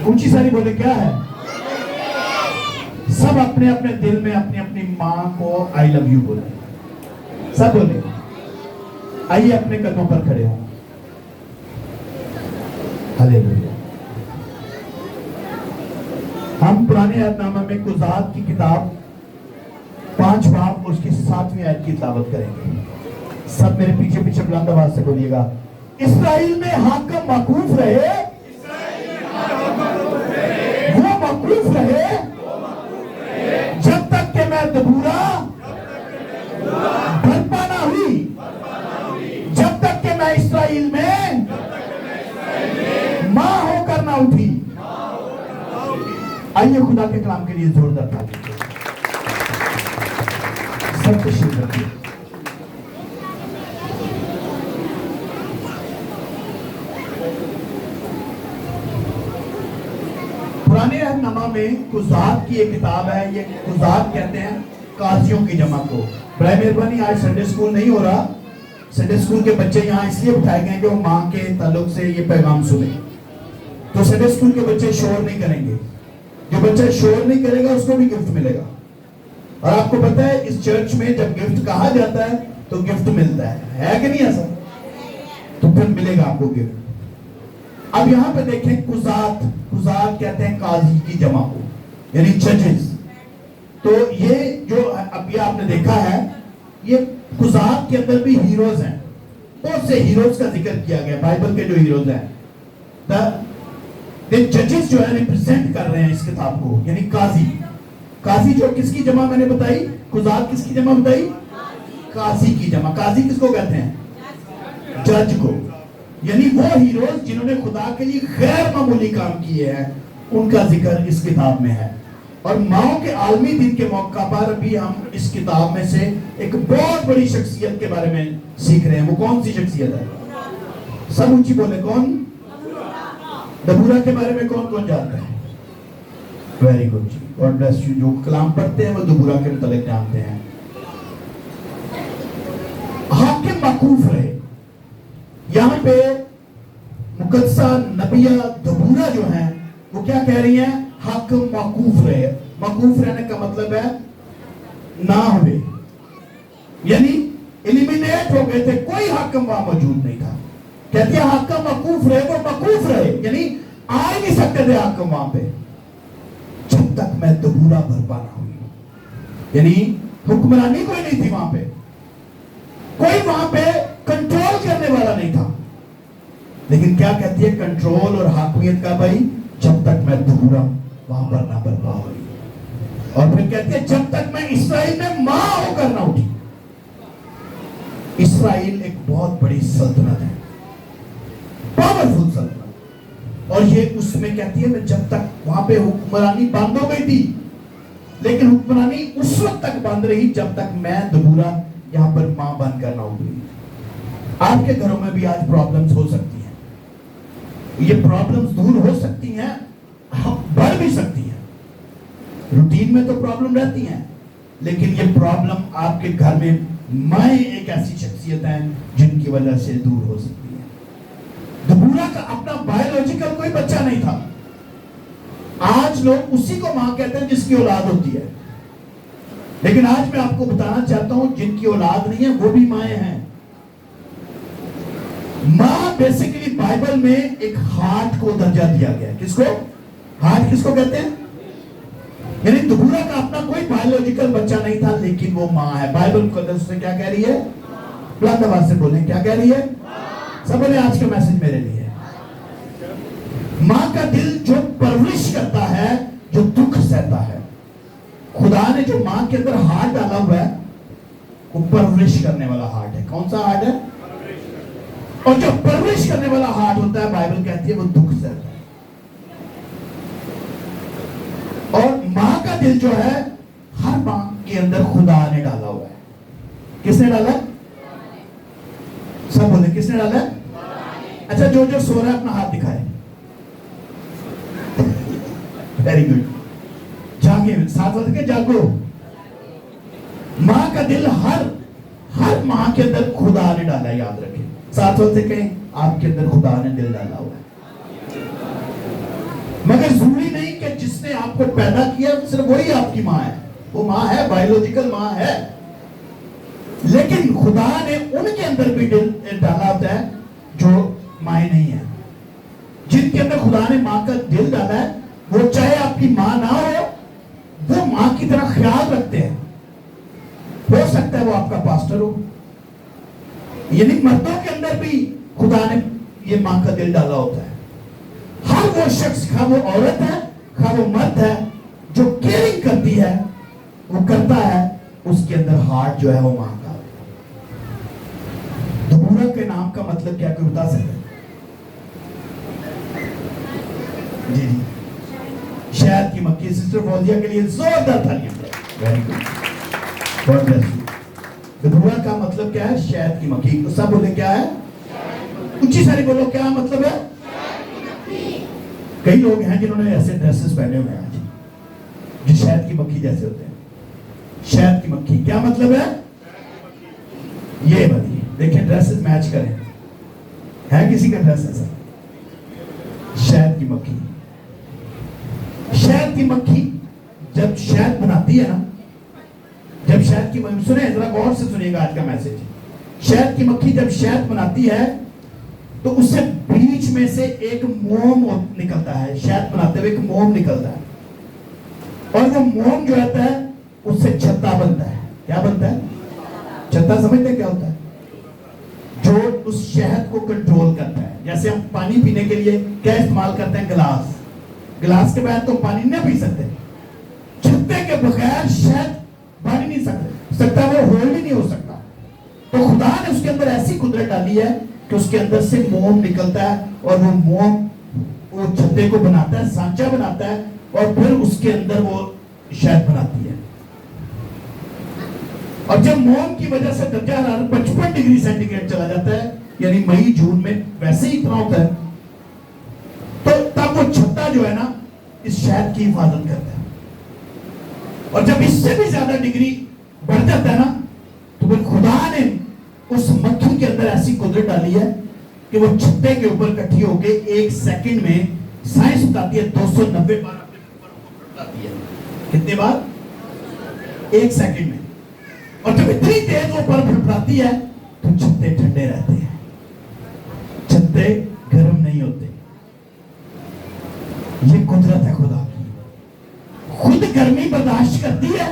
اونچی ساری بولے کیا ہے؟ سب اپنے اپنے دل میں اپنی اپنی ماں کو آئی لو یو بولے. سب بولے. آئیے اپنے قدموں پر کھڑے ہوں. ہلیلویا. ہم پرانے عہد نامہ میں قضات کی کتاب 5 باب اس کی 7ویں آیت کی تلاوت کریں گے. سب میرے پیچھے پیچھے بلند آواز سے بولیے گا. اسرائیل میں حاکم موقوف رہے, وہ موقوف رہے جب تک کہ میں دبورا برپا نہ ہوئی, جب تک کہ میں اسرائیل میں ماں ہو کر نہ اٹھی. آئیے خدا کے کلام کے لیے زوردار تالی. سب تشریف رکھیے. پرانے عہد نامہ میں قضات کی ایک کتاب ہے. یہ قضات کہتے ہیں قاضیوں کی جمع کو. برائے مہربانی آج سنڈے اسکول نہیں ہو رہا. سنڈے اسکول کے بچے یہاں اس لیے بٹھائے گئے کہ وہ ماں کے تعلق سے یہ پیغام سنیں. تو سنڈے اسکول کے بچے شور نہیں کریں گے. جو بچہ شور نہیں کرے گا اس کو بھی گفٹ ملے گا. اور آپ کو پتا ہے اس چرچ میں جب گفٹ کہا جاتا ہے تو گفٹ ملتا ہے کہ نہیں ایسا؟ تو پھر ملے گا آپ کو گفٹ. اب یہاں پہ دیکھیں قضات. قضات کہتے ہیں قاضی کی جمع کو, یعنی ججز. تو یہ جو اب یہ آپ نے دیکھا ہے, یہ قضات کے اندر بھی ہیروز ہیں. بہت سے ہیروز کا ذکر کیا گیا بائبل کے جو ہیروز ہیں. ججز جو ہے ریپرزینٹ کر رہے ہیں اس کتاب کو, یعنی قاضی. قاضی جو کس کی جمع میں نے بتائی؟ قضات کس کی جمع بتائی؟ قاضی کی جمع. قاضی کس کو کہتے ہیں؟ جج کو. یعنی وہ ہیروز جنہوں نے خدا کے لیے غیر معمولی کام کیے ہیں, ان کا ذکر اس کتاب میں ہے. اور ماؤں کے عالمی دن کے موقع پر بھی ہم اس کتاب میں سے ایک بہت بڑی شخصیت کے بارے میں سیکھ رہے ہیں. وہ کون سی شخصیت ہے؟ سب اونچی بولے. کون؟ دبورا کے بارے میں کون کون جانتا ہے؟ ویری گڈ جی, گاڈ بلیس یو. جو کلام پڑھتے ہیں وہ دبورا کے متعلق جانتے ہیں. حاکم موقوف رہے. یہاں پہ مقدسہ نبیہ دبورا جو ہیں وہ کیا کہہ رہی ہیں؟ حاکم موقوف رہے. موقوف رہنے کا مطلب ہے نہ ہوئے, یعنی ایلیمینیٹ ہو گئے تھے, کوئی حاکم وہاں موجود نہیں تھا. کہتے ہیں حاکم موقوف رہے. وہ موقوف رہے یعنی آ ہی نہیں سکتے تھے حاکم وہاں پہ جب تک میں دبورا برپا نہ ہوئی. یعنی حکمرانی کوئی نہیں تھی وہاں پہ, کوئی وہاں پہ کنٹرول کرنے والا نہیں تھا. لیکن کیا کہتی ہے؟ کنٹرول اور حاکمیت کا بھائی جب تک میں دبورا وہاں پر نہ برپا ہوئی. اور پھر کہتی ہے جب تک میں اسرائیل میں ماں ہو کر نہ اٹھی. اسرائیل ایک بہت بڑی سلطنت ہے, پاورفل سلطنت. اور یہ اس میں کہتی ہے میں جب تک وہاں پہ حکمرانی بند ہو گئی تھی, لیکن حکمرانی اس وقت تک بند رہی جب تک میں دبورا یہاں پر ماں بن کر نہ اٹھی. آپ کے گھروں میں بھی آج پرابلمز ہو سکتی ہیں. یہ پرابلمز دور ہو سکتی ہیں, بڑھ بھی سکتی ہیں. روٹین میں تو پرابلم رہتی ہیں, لیکن یہ پرابلم آپ کے گھر میں مائیں ایک ایسی شخصیت ہیں جن کی وجہ سے دور ہو سکتی ہے. دبورا کا اپنا بایولوجیکل کوئی بچہ نہیں تھا. آج لوگ اسی کو ماں کہتے ہیں جس کی اولاد ہوتی ہے, لیکن آج میں آپ کو بتانا چاہتا ہوں جن کی اولاد نہیں ہے وہ بھی مائیں ہیں. ماں بیسیکلی بائبل میں ایک ہارٹ کو درجہ دیا گیا. کس کو؟ ہارٹ کس کو کہتے ہیں؟ یعنی دبورا کا اپنا کوئی بایولوجیکل بچہ نہیں تھا, لیکن وہ ماں ہے. بائبل مقدس سے کیا کہہ رہی ہے؟ بلند آواز سے بولیں, کیا کہہ رہی ہے؟ سب بولے آج کا میسج میرے لیے. ماں کا دل جو پرورش کرتا ہے, جو دکھ سہتا ہے. خدا نے جو ماں کے اندر ہارٹ ڈالا ہوا ہے وہ پرورش کرنے والا ہارٹ ہے. کون سا ہارٹ ہے؟ اور جو پرورش کرنے والا ہارٹ ہوتا ہے بائبل کہتی ہے وہ دکھ سہتا ہے. اور ماں کا دل جو ہے ہر ماں کے اندر خدا نے ڈالا ہوا ہے. کس نے ڈالا ہے؟ سب بولے کس نے ڈالا ہے؟ اچھا جو جو سو رہا ہے اپنا ہاتھ دکھائے. Very good. جاگے, ساتھ بول کے جاگو. ماں کا دل ہر ماں کے اندر خدا نے ڈالا ہے. یاد رکھیں, ساتھ بول سے کہیں آپ کے اندر خدا نے دل ڈالا ہوا ہے. مگر ضروری نہیں کہ جس نے آپ کو پیدا کیا صرف وہی آپ کی ماں ہے. وہ ماں ہے, بایولوجیکل ماں ہے, لیکن خدا نے ان کے اندر بھی دل ڈالا ہوتا ہے جو مائیں نہیں ہیں. جن کے اندر خدا نے ماں کا دل ڈالا ہے, وہ چاہے آپ کی ماں نہ ہو, وہ ماں کی طرح خیال رکھتے ہیں. ہو سکتا ہے وہ آپ کا پاسٹر ہو. یعنی مردوں کے اندر بھی خدا نے یہ ماں کا دل ڈالا ہوتا ہے. ہر وہ شخص, خواہ وہ عورت ہے خواہ وہ مرد ہے, جو کیئرنگ کرتی ہے, وہ کرتا ہے, اس کے اندر ہارٹ جو ہے وہ ماں کا. دبورہ کے نام کا مطلب کیا کوئی بتا سکتا ہے؟ جی جی, شہد کی مکھی. سسٹر فوزیہ کے لیے زوردار تالیاں. Very good, god bless you. Deborah کا مطلب کیا ہے؟ شہد کی مکھی. تو سب بولے کیا ہے؟ اونچی ساری بولو, کیا مطلب ہے؟ کئی لوگ ہیں جنہوں نے ایسے ڈریسز پہنے ہوئے ہیں آج, جو شہد کی مکھی جیسے ہوتے ہیں. شہد کی مکھی کیا مطلب ہے؟ یہ بتائیے, دیکھیں ڈریسز میچ کریں. ہے کسی کا ڈریس ایسا؟ شہد کی مکھی. شہد کی مکھی جب شہد بناتی ہے نا, جب شہد کی مکھی, سنیں ذرا غور سے سنیے گا آج کا میسج. شہد کی مکھی جب شہد بناتی ہے تو اس سے بیچ میں سے ایک موم نکلتا ہے. شہد بناتے ہوئے ایک موم نکلتا ہے, اور وہ موم جو رہتا ہے اس سے چھتا بنتا ہے. کیا بنتا ہے؟ چھتا. سمجھتے کیا ہوتا ہے؟ جو اس شہد کو کنٹرول کرتا ہے. جیسے ہم پانی پینے کے لیے کیا استعمال کرتے ہیں؟ گلاس. گلاس کے بعد تو پانی نہ پی سکتے. چھتے کے بغیر شہد بن نہیں سکتا, وہ ہولڈ ہی نہیں ہو سکتا. تو خدا نے اس کے اندر ایسی قدرت ڈالی ہے کہ اس کے اندر سے موم نکلتا ہے, اور وہ موم وہ چھتے کو بناتا ہے, سانچہ بناتا ہے, اور پھر اس کے اندر وہ شہد بناتی ہے. اور جب موم کی وجہ سے درجہ حرارت 55 ڈگری سینٹی گریڈ چلا جاتا ہے, یعنی مئی جون میں ویسے ہی اتنا ہوتا ہے, تو تب وہ چھتا جو ہے نا اس شہد کی حفاظت کرتا ہے. اور جب اس سے بھی زیادہ ڈگری بڑھ جاتا ہے نا, تو پھر خدا نے اس مکھی کے اندر ایسی قدرت ڈالی ہے کہ وہ چھتے کے اوپر کٹھی ہو کے 1 سیکنڈ میں, سائنس بتاتی ہے 290 بار اپنے اوپر پھٹاتی ہے. کتنے بار؟ 1 سیکنڈ میں. اور جب اتنی تیز وہ پر پھٹاتی ہے تو چھتے ٹھنڈے رہتے ہیں, چھتے گرم نہیں ہوتے. یہ قدرت ہے خدا کی. خود گرمی برداشت کرتی ہے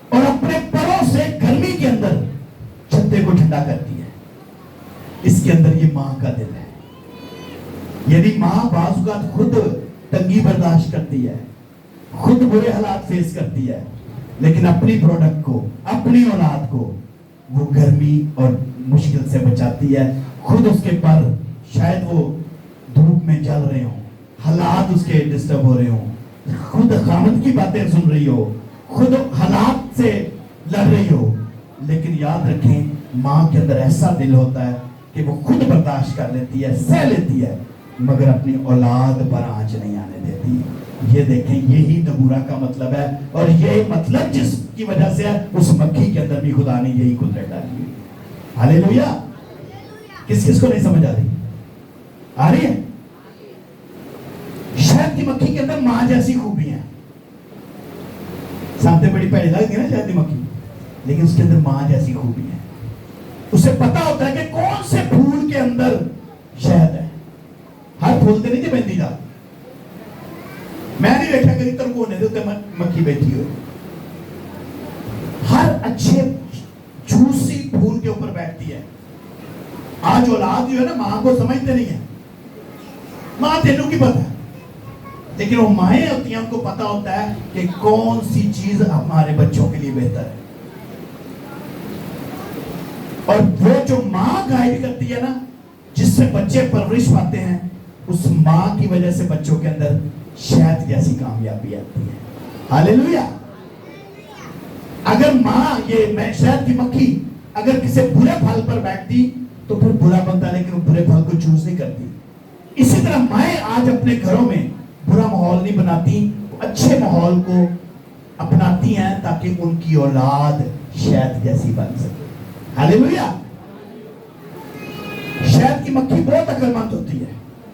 اور اپنے پروں سے گرمی کے اندر چھتے کو ٹھنڈا کرتی ہے. اس کے اندر یہ ماں کا دل ہے. یعنی ماں بعض اوقات خود تنگی برداشت کرتی ہے, خود برے حالات فیس کرتی ہے, لیکن اپنی پروڈکٹ کو, اپنی اولاد کو وہ گرمی اور مشکل سے بچاتی ہے. خود اس کے پر شاید وہ دھوپ میں جل رہے ہوں, حالات اس کے ڈسٹرب ہو رہے ہوں, خود خامد کی باتیں سن رہی ہو, خود حالات سے لڑ رہی ہو, لیکن یاد رکھیں ماں کے اندر ایسا دل ہوتا ہے کہ وہ خود برداشت کر لیتی ہے, سہ لیتی ہے, مگر اپنی اولاد پر آنچ نہیں آنے دیتی. یہ دیکھیں, یہی دبورہ کا مطلب ہے, اور یہ مطلب جس کی وجہ سے اس مکھی کے اندر بھی خدا نے یہی قدرت ڈالی ہے. ہاللیلویا. کس کس کو نہیں سمجھ آ رہی؟ آ رہی ہے؟ شہد کی مکھی کے اندر ماں جیسی خوبی ہیں. سامنے بڑی پہلی لگتی ہے نا شہد کی مکھی, لیکن اس کے اندر ماں جیسی خوبی ہے. اسے پتا ہوتا ہے کہ کون سے پھول کے اندر شہد ہے. ہر پھول سے نہیں تھی بہتی جا. میں نہیں دیکھا کہ تر کو ہونے دے مکھی بیٹھی ہو. ہر اچھے جوسی پھول کے اوپر بیٹھتی ہے. آج اولاد جو ہے نا ماں کو سمجھتے نہیں ہے. ماں تینوں کی پتہ ہے, لیکن وہ مائیں ہوتی ہیں, ان کو پتا ہوتا ہے کہ کون سی چیز ہمارے بچوں کے لیے بہتر ہے. اور وہ جو ماں گائیڈ کرتی ہے نا, جس سے بچے پرورش پاتے ہیں, اس ماں کی وجہ سے بچوں کے اندر شہد جیسی کامیابی آتی ہے. ہاللیلویا. اگر ماں, یہ شہد کی مکھی اگر کسی برے پھل پر بیٹھتی تو پھر برا بنتا, لیکن وہ برے پھل کو چوز نہیں کرتی. اسی طرح مائیں آج اپنے گھروں میں برا ماحول نہیں بناتی, اچھے ماحول کو اپناتی ہیں تاکہ ان کی اولاد شہد جیسی بن سکے. ہاللیلویا. شہد کی مکھی بہت عقل مند ہوتی ہے.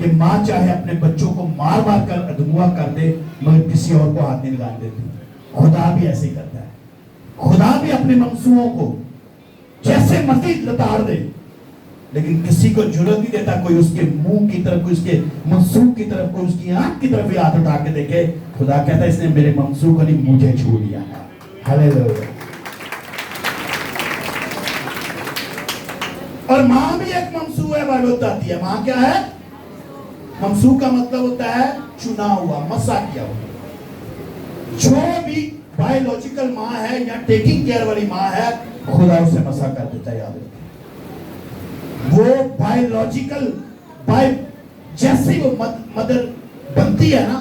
کہ ماں چاہے اپنے بچوں کو مار مار کر ادھموا کر دے مگر کسی اور کو ہاتھ نہیں لگانے دیتی. خدا بھی ایسے ہی کرتا ہے. خدا بھی اپنے منصوبوں کو جیسے مرضی لتاڑ دے لیکن کسی کو جرأت نہیں دیتا کوئی اس کے منہ کی طرف, کوئی اس کے منصوب کی طرف, کوئی اس کی آنکھ کی طرف بھی ہاتھ اٹھا کے دیکھے. خدا کہتا ہے اس نے میرے منصوب کو نہیں مجھے چھو لیا ہے. ہاللیلویا. اور ماں بھی ایک ممسوح ہے. بائبل بتاتی ہے ماں کیا ہے؟ ممسوح کا مطلب ہوتا ہے چنا ہوا, مسا کیا ہوا. جو بھی بایولوجیکل ماں ہے یا ٹیکنگ کیئر والی ماں ہے خدا اسے مسا کر دیتا ہے. یاد رکھیں وہ بایولوجیکل جیسے وہ مدر بنتی ہے نا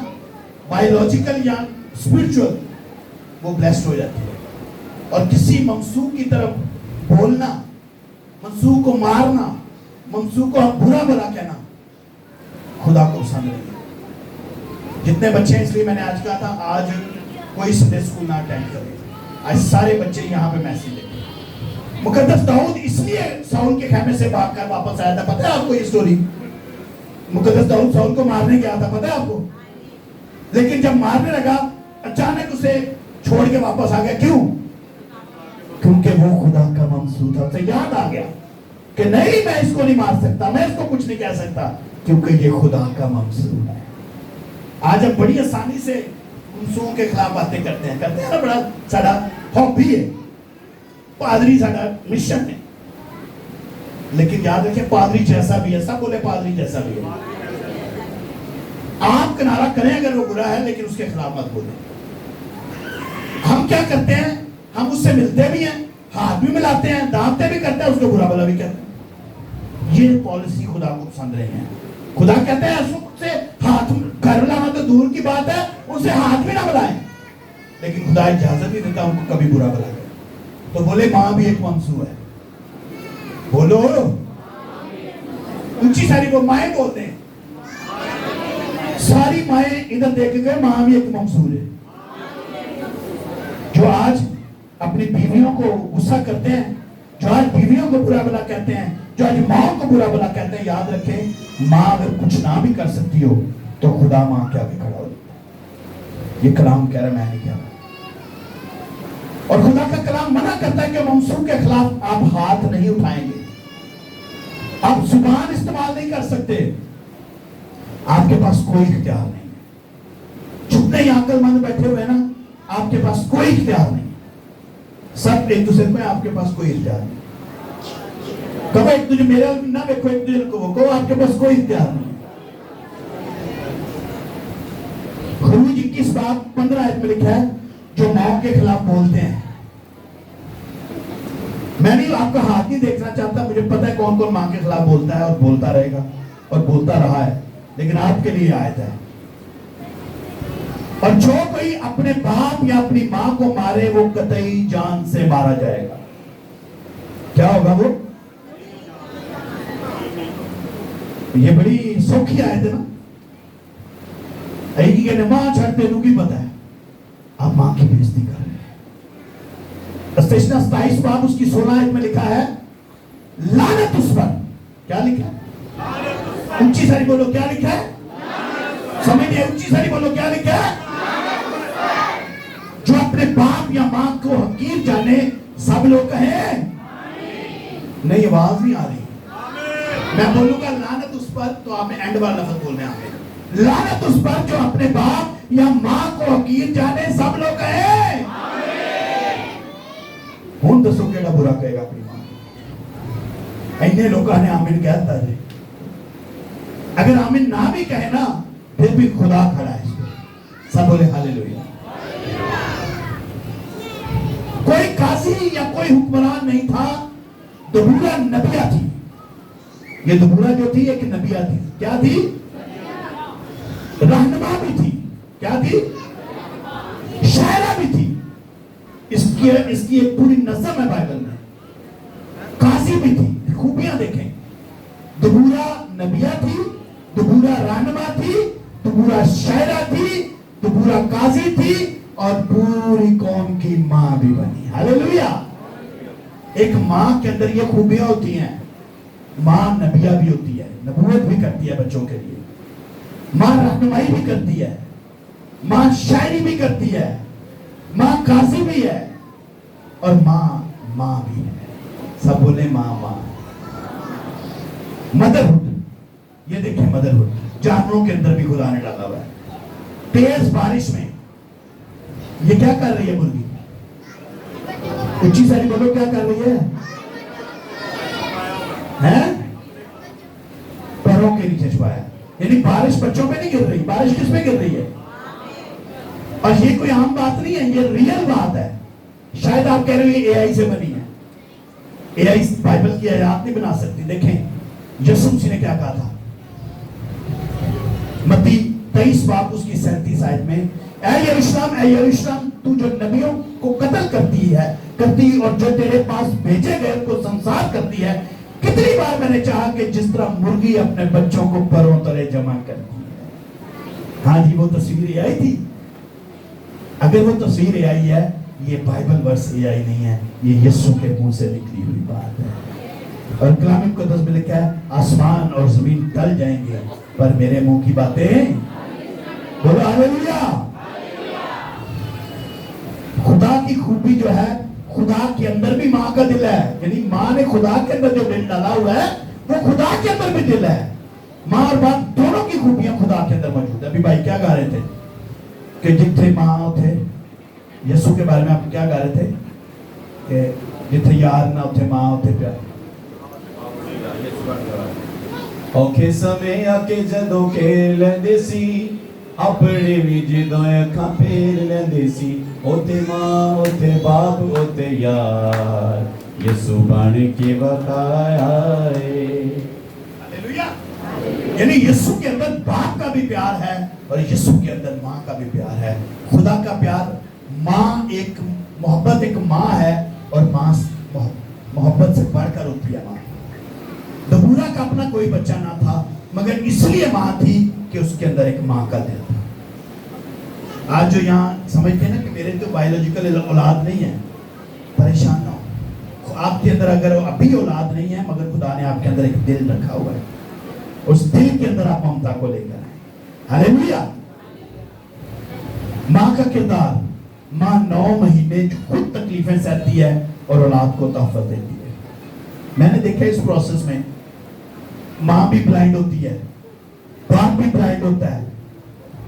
بایولوجیکل یا اسپرچل وہ بلیسڈ ہو جاتی ہے. اور کسی ممسوح کی طرف بولنا, ممسوح کو مارنا, ممسوح کو برا بھلا کہنا خدا کو پسند نہیں ہے. جتنے بچے ہیں, اس لیے میں نے آج کہا تھا آج کوئی سنڈے اسکول نہ اٹینڈ کرے. آج سارے بچے یہاں پہ میسج لے. مقدس داؤد اس لیے ساؤل کے خیمے سے بھاگ کر واپس آیا تھا. پتہ ہے آپ کو یہ سٹوری؟ مقدس داؤد ساؤل کو مارنے گیا تھا, پتہ ہے آپ کو؟ لیکن جب مارنے لگا اچانک اسے چھوڑ کے واپس آ گیا. کیوں؟ کیونکہ وہ خدا کا ممسوح تھا. اسے یاد آ گیا کہ نہیں میں اس کو نہیں مار سکتا, میں اس کو کچھ نہیں کہہ سکتا کیونکہ یہ خدا کا ممسوح ہے. آج ہم بڑی آسانی سے ممسوحوں کے خلاف باتیں کرتے ہیں نا, بڑا ساڑا ہابی ہے. پادری ساڑا مشن ہے. لیکن یاد رکھیں پادری جیسا بھی ہے, سب بولے پادری جیسا بھی ہے. آپ کنارہ کریں اگر وہ برا ہے لیکن اس کے خلاف مت بولیں. ہم کیا کرتے ہیں, ہم اس سے ملتے بھی ہیں, ہاتھ بھی ملاتے ہیں, دعوتیں بھی کرتے ہیں, اس کو برا بھلا بھی کہتے ہیں. یہ پالیسی خدا کو پسند نہیں ہے. خدا کہتے ہیں اس سے ہاتھ گھر لانا تو دور کی بات ہے, ان سے ہاتھ بھی نہ ملائیں. لیکن خدا اجازت نہیں دیتا ان کو کبھی برا بھلا کرے. تو بولے ماں بھی ایک ممسوح ہے. بولو اونچی ساری وہ مائیں بولتے ہیں. ساری مائیں ادھر دیکھ گئے ماں بھی ایک ممسوح ہے. جو آج اپنی بیویوں کو غصہ کرتے ہیں, جو آج بیویوں کو برا بھلا کہتے ہیں, جو آج ماں کو برا بھلا کہتے ہیں, یاد رکھیں ماں اگر کچھ نہ بھی کر سکتی ہو تو خدا ماں کے آگے کھڑا ہو جاتا ہے. یہ کلام کہہ رہا میں نہیں کہہ رہا. اور خدا کا کلام منع کرتا ہے کہ ممسوح کے خلاف آپ ہاتھ نہیں اٹھائیں گے, آپ زبان استعمال نہیں کر سکتے. آپ کے پاس کوئی اختیار نہیں ہے. جتنے ہی عقل مند بیٹھے ہوئے نا, آپ کے پاس کوئی اختیار نہیں. سب ایک دوسرے کو, آپ کے پاس کوئی اختیار نہیں. کبھی ایک دوسرے میرے نہ دیکھو, ایک دوسرے کو وہ کہو, آپ کے پاس کوئی اختیار نہیں. خروج 21:15 آیت میں لکھا ہے جو ماں کے خلاف بولتے ہیں. میں نہیں آپ کا ہاتھ نہیں دیکھنا چاہتا, مجھے پتا ہے کون کون ماں کے خلاف بولتا ہے اور بولتا رہے گا اور بولتا رہا ہے, لیکن آپ کے لیے آیت ہے. اور جو کوئی اپنے باپ یا اپنی ماں کو مارے وہ قطعی جان سے مارا جائے گا. کیا ہوگا وہ؟ یہ بڑی سوکھی آیت ہے نا. ایک کہ ماں چھڑتے لوگ ہی پتا ہے, آپ ماں کی بےزتی کر رہے ہیں. استثنا 27 باب اس کی 16 آیت میں لکھا ہے لعنت اس پر. کیا لکھا ہے؟ اونچی ساری بولو کیا لکھا ہے؟ سمجھے اونچی ساری بولو کیا لکھا ہے؟ جو اپنے باپ یا ماں کو حقیر جانے, سب لوگ کہیں نہیں, آواز نہیں آ رہی. میں بولوں گا لعنت اس پر تو آپ نے اینڈ والا لفظ بولنے آ گئے. لعنت اس پر جو اپنے باپ یا ماں کو حقیر جانے, سب لوگ کہیں. ہوں دسو کیڑا برا کہے گا اپنی ماں. اینے لوگوں نے آمین کہتا ہے. اگر آمین نہ بھی کہے نا پھر بھی خدا کھڑا ہے اس پہ. سب بولے ہاللیلویا. کوئی قاضی یا کوئی حکمران نہیں تھا, دبورا نبیہ تھی. یہ دبورا جو تھی ایک نبیہ تھی. کیا تھی؟ رہنما بھی تھی. کیا تھی؟ شاعرہ بھی تھی. اس کی ایک پوری نظم ہے بائبل میں. قاضی بھی تھی. خوبیاں دیکھیں, دبورا نبیہ تھی, دبورا رہنما تھی, دبورا شاعرہ تھی, دبورا قاضی تھی, اور پوری قوم کی ماں بھی بنی. ہاللیلویا. ایک ماں کے اندر یہ خوبیاں ہوتی ہیں. ماں نبیہ بھی ہوتی ہے, نبوت بھی کرتی ہے بچوں کے لیے. ماں رہنمائی بھی کرتی ہے، ماں شاعری بھی کرتی ہے، ماں قاضی بھی ہے، اور ماں بھی ہے. سب بولے ماں. مدرہڈ، یہ دیکھیں مدرہڈ جانوروں کے اندر بھی خدا نے ڈالا ہوا ہے. تیز بارش میں یہ کیا کر رہی ہے مرغی؟ اچھی ساری بولو، کیا کر رہی ہے؟ پروں کے نیچے چھپایا. یعنی بارش بچوں پہ نہیں گر رہی، بارش کس پہ گر رہی ہے؟ اور یہ کوئی عام بات نہیں ہے، یہ ریئل بات ہے. شاید آپ کہہ رہے ہیں اے آئی سے بنی ہے. اے آئی بائبل کی آیات نہیں بنا سکتی. دیکھیں یسوع مسیح نے کیا کہا تھا متی 23 باب اس کی 37 آیت میں، اے یروشلم تو جو نبیوں کو قتل کرتی اور جو تیرے پاس بھیجے گئے کو سنسار کرتی ہے، کتنی بار میں نے چاہا کہ جس طرح مرغی اپنے بچوں کو پروں تلے جمع کرتی ہے. ہاں جی، وہ تصویر اے آئی تھی. اگر وہ تصویر اے آئی ہے، یہ بائبل ورس اے آئی نہیں ہے، یہ یسوع کے منہ سے نکلی ہوئی بات ہے. اور کلام مقدس میں لکھا ہے آسمان اور زمین ٹل جائیں گے پر میرے منہ کی باتیں، بولو ہاللیلویا. خدا کی خوبی جو ہے، خدا کے اندر بھی ماں کا دل ہے. یعنی ماں نے خدا کے اندر جو دل ڈالا ہوا ہے وہ خدا کے اندر بھی دل ہے. ماں اور باپ دونوں کی خوبیاں خدا کے اندر موجود ہے. ابھی بھائی کیا گا رہے تھے کہ جتھے ماں تھے، یسوع کے بارے میں آپ کیا گا رہے تھے کہ جتھے یار نہ اتھے ماں اتھے پیار. اوکے سمے آکے جدوں کھیل لیندے سی اپنے بھی جدوں اکھاں پھیر لیندے سی، اوتے ماں اوتے باپ اوتے یار یسوع بن کے وقایا ہے. یعنی یسوع کے اندر باپ کا بھی پیار ہے اور یسوع کے اندر ماں کا بھی پیار ہے. خدا کا پیار، ماں ایک محبت ایک ماں ہے، اور ماں محبت سے بڑھ کر ہوتی ہے. ماں دبورا کا اپنا کوئی بچہ نہ تھا، مگر اس لیے ماں تھی کہ اس کے اندر ایک ماں کا دل تھا. آج جو یہاں سمجھتے ہیں نا کہ میرے تو بایولوجیکل اولاد نہیں ہے، پریشان نہ ہو. آپ کے اندر اگر ابھی اولاد نہیں ہے، مگر خدا نے آپ کے اندر ایک دل رکھا ہوا ہے. اس دل کے اندر آپ ممتا کو لے کر آئے. ہاللیلویا. ماں کا کردار، ماں 9 مہینے خود تکلیفیں سہتی ہے اور اولاد کو تحفظ دیتی ہے. میں نے دیکھا اس پروسیس میں ماں بھی بلائنڈ ہوتی ہے، باپ بھی بلائنڈ ہوتا ہے.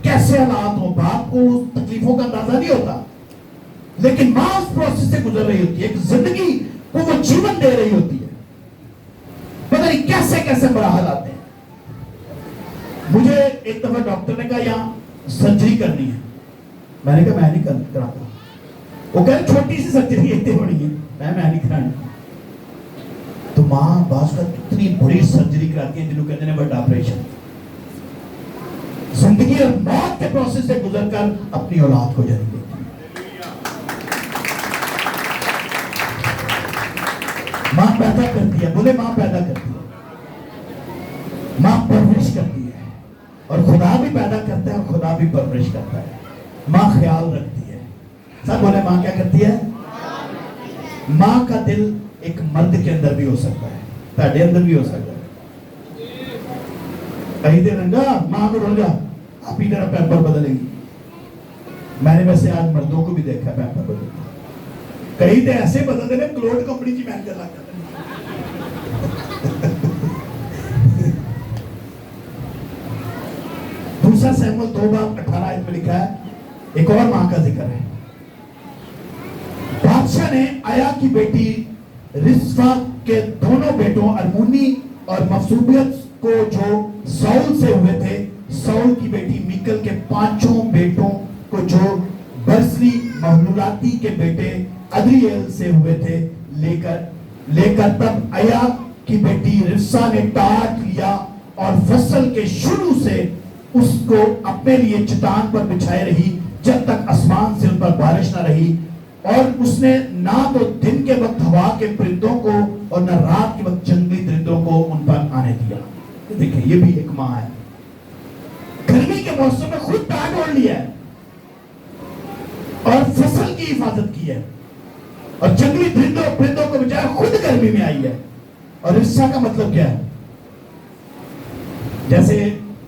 کیسے حالات ہو، باپ کو اس تکلیفوں کا اندازہ نہیں ہوتا، لیکن ماں اس پروسیس سے گزر رہی ہوتی ہے. ایک زندگی کو وہ جیون دے رہی ہوتی ہے. پتہ نہیں کیسے کیسے مراحل آتے ہیں. مجھے ایک دفعہ ڈاکٹر نے کہا یہاں سرجری کرنی ہے. میں نے کہا میں نہیں کراتا. وہ کہہ چھوٹی سی سرجری اتنی بڑی ہے، میں نہیں کرانی. تو ماں بعض کا اتنی بڑی سرجری کراتی ہے جنہوں کہتے ہیں بٹ آپریشن. زندگی اور موت کے پروسیس سے گزر کر اپنی اولاد کو جنم دیتی ہے. ماں پیدا کرتی ہے، بولے ماں پیدا کرتی ہے، ماں پرورش کرتی ہے. اور خدا بھی پیدا کرتا ہے اور خدا بھی پرورش کرتا ہے. ماں خیال رکھتی ہے. سب بولے ماں کیا کرتی ہے؟ ماں کا دل ایک مرد کے اندر بھی ہو سکتا ہے، تہاڈے اندر بھی ہو سکتا ہے. کہیں دے رنگا ماں کو رنگا آپ ہی طرح پیمپر بدلے گی. میں نے ویسے آج مردوں کو بھی دیکھا پیمپر بدلے گی. کہیں دے ایسے بدل دے کلوڈ کمپنی کی مینیجر لگ جاتے ہیں. دوسرا سیموئیل 2:18 میں لکھا ہے، ایک اور ماں کا ذکر ہے. بادشاہ نے آیا کی بیٹی رسفا کے دونوں بیٹوں ارمونی اور مفصوبیت کو جو ساؤل سے ہوئے تھے، ساؤل کی بیٹی میکل کے 5 بیٹوں کو جو برسلی محلولاتی کے بیٹے ادریل سے ہوئے تھے لے کر تب آیا کی بیٹی رفسا نے ٹاٹ لیا اور فصل کے شروع سے اس کو اپنے لیے چٹان پر بچھائے رہی جب تک آسمان سے ان پر بارش نہ رہی. اور اس نے نہ تو دن کے وقت ہوا کے پرندوں کو اور نہ رات کے وقت جنگلی درندوں کو ان پر آنے دیا. دیکھیں یہ بھی ایک ماں ہے. گرمی کے موسم میں خود ٹاٹ اوڑھ لیا ہے اور فصل کی حفاظت کی ہے اور جنگلی پرندوں کو بچایا، خود گرمی میں آئی ہے. اور رسا کا مطلب کیا ہے؟ جیسے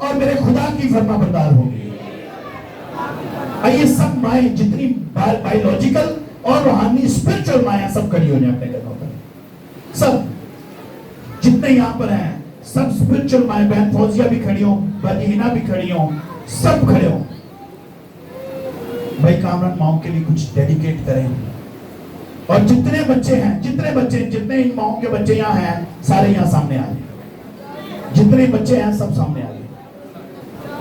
اور میرے خدا کی فرما بردار ہوگی. آئیے سب مائیں جتنی بایولوجیکل اور روحانی اسپرچل مائیں سب کھڑی ہو جائیں اپنے گھروں پر. سب جتنے یہاں پر ہیں سب اسپرچل مائیں, بہن فوزیہ بھی کھڑی ہوں, بدیہینہ بھی کھڑی ہوں, سب کھڑے ہوں. بھائی کامران ماؤں کے لیے کچھ ڈیڈیکیٹ کریں. اور جتنے بچے ہیں, جتنے ان ماؤں کے بچے یہاں ہیں سارے یہاں سامنے آ جائیں. جتنے بچے ہیں سب سامنے آ جائیں.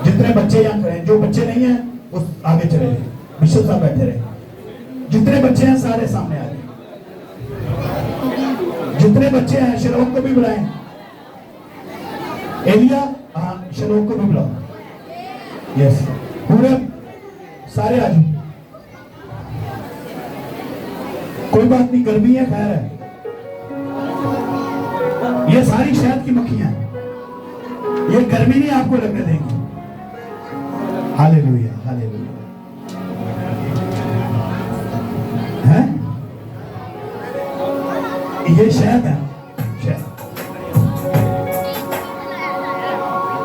جتنے بچے یہاں کھڑے ہیں, جو بچے نہیں ہیں وہ آگے چلے گئے, بشپ صاحب بیٹھے رہے. جتنے بچے ہیں سارے سامنے آ جائیں. جتنے بچے ہیں شلوک کو بھی بلائیں. ایلیا, ہاں شلوک کو بھی بلاؤ. یس, پورے سارے آ جائیں. کوئی بات نہیں, گرمی ہے, خیر ہے. یہ ساری شہد کی مکھیاں ہیں, یہ گرمی نہیں آپ کو لگنے دیں گی. ہاللیلویا, ہاللیلویا. ہیں یہ شہد ہے, شہد.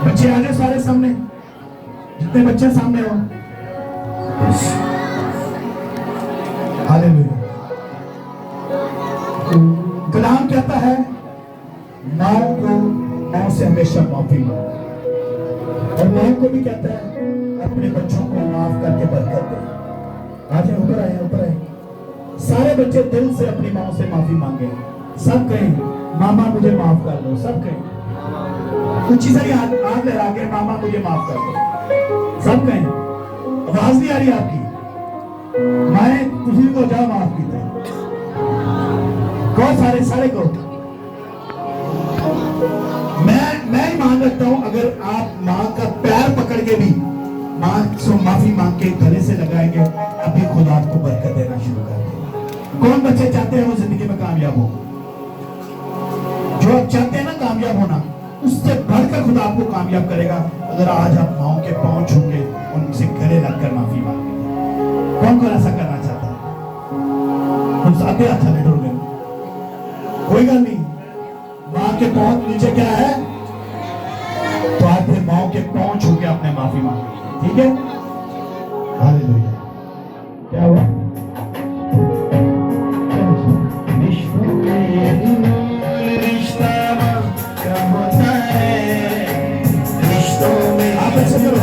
بچے آ جائے سارے سامنے, جتنے بچے سامنے ہو. ہاللیلویا. کلام کہتا ہے ماؤں کو ماؤں سے ہمیشہ معافی مانگو, اور ماؤں کو بھی کہتا ہے اپنے بچوں کو معاف کر کے برکت دے. آج اوپر آئے, اوپر آئے. سارے بچے دل سے اپنی ماؤں سے معافی مانگیں. سب کہیں ماما مجھے معاف کر دو. سب کہیں کچھ چیزیں ہاتھ لہرا کے ماما مجھے معاف کر دو. سب کہیں. آواز نہیں آ رہی آپ کی. میں کسی کو جا معاف کیتے کون سارے کو. میں ایمان رکھتا ہوں اگر آپ ماں کا پیر پکڑ کے بھی ماں سے معافی مانگ کے گلے سے لگائیں گے, ابھی خدا آپ کو برکت دینا شروع کر دے گا. کون بچے چاہتے ہیں وہ زندگی میں کامیاب ہو؟ جو آپ چاہتے ہیں نا کامیاب ہونا, اس سے بڑھ کر خدا آپ کو کامیاب کرے گا اگر آج آپ ماؤں کے پاؤں چھو کے ان سے گلے لگ کر معافی مانگیں. کون ایسا کرنا چاہتا ہے؟ ہم ساتھ اچھا نہیں ڈر گئے. کوئی گل نہیں, ماں کے پاؤں نیچے کیا ہے تو آپ پھر ماؤں کے پاؤں چھو کے اپنے معافی مانگیں. ٹھیک ہے, ہاللیلویا. کیا ہوا؟ آپ ایسے کرو.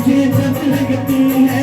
مجھے جب لگتی ہے